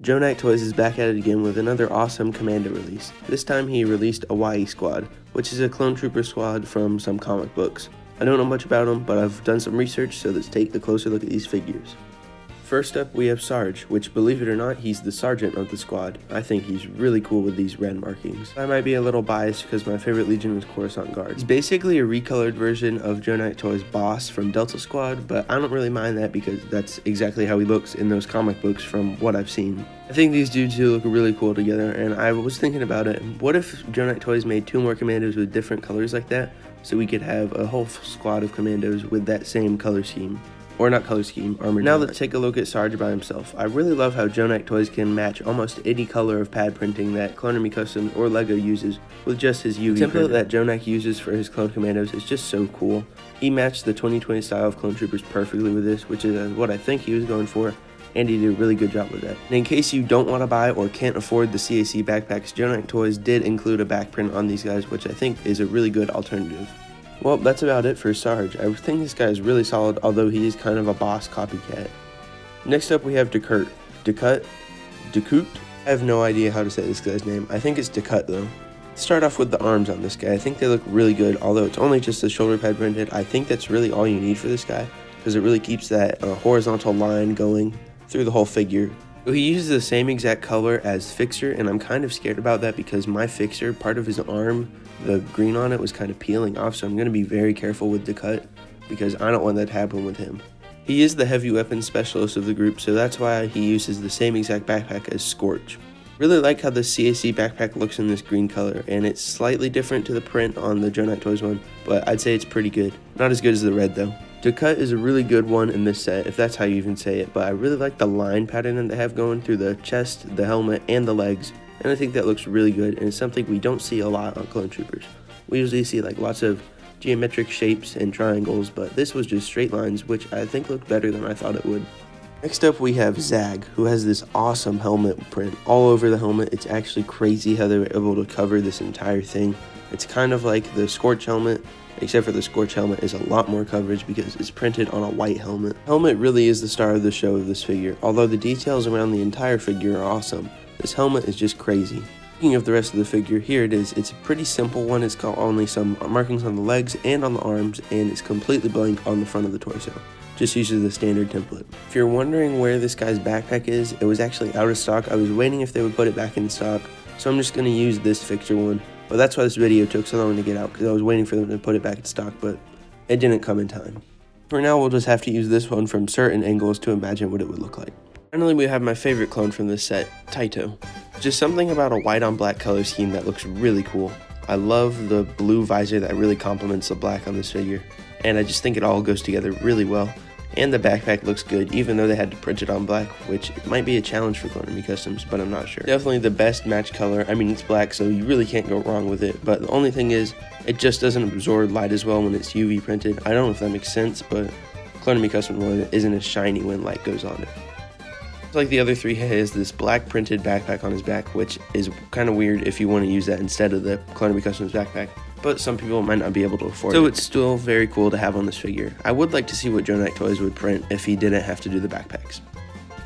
JONAKTOYS is back at it again with another awesome Commando release. This time he released Aiwha squad, which is a clone trooper squad from some comic books. I don't know much about them, but I've done some research, so let's take a closer look at these figures. First up we have Sarge, which, believe it or not, he's the sergeant of the squad. I think he's really cool with these red markings. I might be a little biased because my favorite legion was Coruscant Guard. He's basically a recolored version of JONAKTOYS' boss from Delta Squad, but I don't really mind that because that's exactly how he looks in those comic books from what I've seen. I think these dudes do look really cool together, and I was thinking about it. What if JONAKTOYS made 2 more commandos with different colors like that, so we could have a whole squad of commandos with that same color scheme? Or not color scheme, armor. Now let's take a look at Sarge by himself. I really love how JONAKTOYS can match almost any color of pad printing that Clone Army Customs or LEGO uses with just his UV template that JONAK uses for his clone commandos is just so cool. He matched the 2020 style of clone troopers perfectly with this, which is what I think he was going for, and he did a really good job with that. And in case you don't want to buy or can't afford the CAC backpacks, JONAKTOYS did include a back print on these guys, which I think is a really good alternative. Well, that's about it for Sarge. I think this guy is really solid, although he is kind of a boss copycat. Next up we have Dekut. I have no idea how to say this guy's name. I think it's Dekut though. Let's start off with the arms on this guy. I think they look really good, although it's only just the shoulder pad printed. I think that's really all you need for this guy, because it really keeps that horizontal line going through the whole figure. So he uses the same exact color as Fixer, and I'm kind of scared about that because my Fixer, part of his arm, the green on it was kind of peeling off, so I'm going to be very careful with Dekut because I don't want that to happen with him. He is the heavy weapons specialist of the group, so that's why he uses the same exact backpack as Scorch. Really like how the CAC backpack looks in this green color, and it's slightly different to the print on the JONAKTOYS one, but I'd say it's pretty good. Not as good as the red though. Dekut is a really good one in this set, if that's how you even say it, but I really like the line pattern that they have going through the chest, the helmet, and the legs, and I think that looks really good, and it's something we don't see a lot on clone troopers. We usually see like lots of geometric shapes and triangles, but this was just straight lines, which I think looked better than I thought it would. Next up we have Zag, who has this awesome helmet print all over the helmet. It's actually crazy how they were able to cover this entire thing. It's kind of like the Scorch helmet, except for the Scorch helmet is a lot more coverage because it's printed on a white helmet. The helmet really is the star of the show of this figure, although the details around the entire figure are awesome. This helmet is just crazy. Speaking of the rest of the figure, here it is. It's a pretty simple one. It's got only some markings on the legs and on the arms, and it's completely blank on the front of the torso. Just uses the standard template. If you're wondering where this guy's backpack is, it was actually out of stock. I was waiting if they would put it back in stock, so I'm just going to use this Fixer one. But that's why this video took so long to get out, because I was waiting for them to put it back in stock, but it didn't come in time. For now, we'll just have to use this one from certain angles to imagine what it would look like. Finally, we have my favorite clone from this set, Tito. Just something about a white on black color scheme that looks really cool. I love the blue visor that really complements the black on this figure, and I just think it all goes together really well. And the backpack looks good, even though they had to print it on black, which might be a challenge for Clone Army Customs, but I'm not sure. Definitely the best match color. I mean, it's black, so you really can't go wrong with it, but the only thing is, it just doesn't absorb light as well when it's UV printed. I don't know if that makes sense, but Clone Army Customs one isn't as shiny when light goes on it. Like the other 3, he has this black printed backpack on his back, which is kind of weird if you want to use that instead of the Clone Army Customs backpack, but some people might not be able to afford it. So it's still very cool to have on this figure. I would like to see what JONAKTOYS would print if he didn't have to do the backpacks.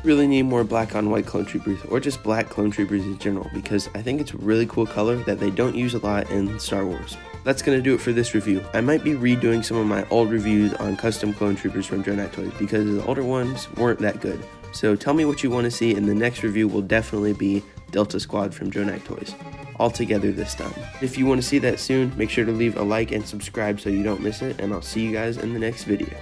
Really need more black on white clone troopers, or just black clone troopers in general, because I think it's a really cool color that they don't use a lot in Star Wars. That's going to do it for this review. I might be redoing some of my old reviews on custom clone troopers from JONAKTOYS because the older ones weren't that good. So tell me what you want to see, and the next review will definitely be Delta Squad from JONAKTOYS, all together this time. If you want to see that soon, make sure to leave a like and subscribe so you don't miss it, and I'll see you guys in the next video.